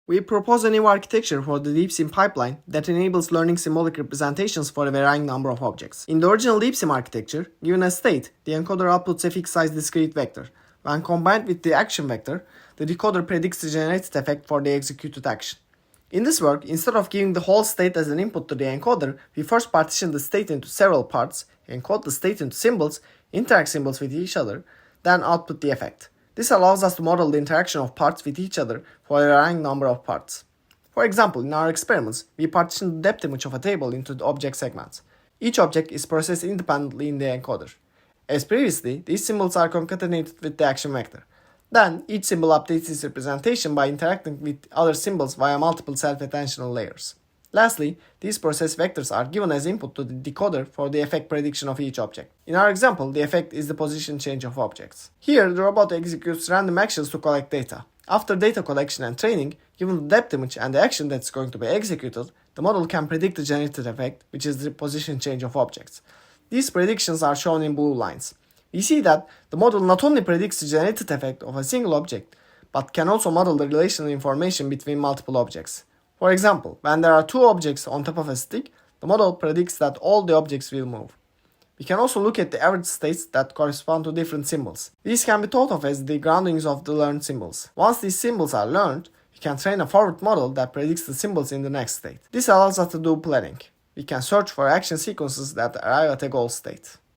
We propose a new architecture for the DeepSim pipeline that enables learning symbolic representations for a varying number of objects. In the original DeepSim architecture, given a state, the encoder outputs a fixed-size discrete vector. When combined with the action vector, the decoder predicts the generated effect for the executed action. In this work, instead of giving the whole state as an input to the encoder, we first partition the state into several parts, encode the state into symbols, interact symbols with each other, then output the effect. This allows us to model the interaction of parts with each other for a varying number of parts. For example, in our experiments, we partition the depth image of a table into the object segments. Each object is processed independently in the encoder. As previously, these symbols are concatenated with the action vector. Then, each symbol updates its representation by interacting with other symbols via multiple self-attentional layers. Lastly, these processed vectors are given as input to the decoder for the effect prediction of each object. In our example, the effect is the position change of objects. Here, the robot executes random actions to collect data. After data collection and training, given the depth image and the action that's going to be executed, the model can predict the generated effect, which is the position change of objects. These predictions are shown in blue lines. We see that the model not only predicts the generated effect of a single object, but can also model the relational information between multiple objects. For example, when there are two objects on top of a stick, the model predicts that all the objects will move. We can also look at the average states that correspond to different symbols. These can be thought of as the groundings of the learned symbols. Once these symbols are learned, we can train a forward model that predicts the symbols in the next state. This allows us to do planning. We can search for action sequences that arrive at a goal state.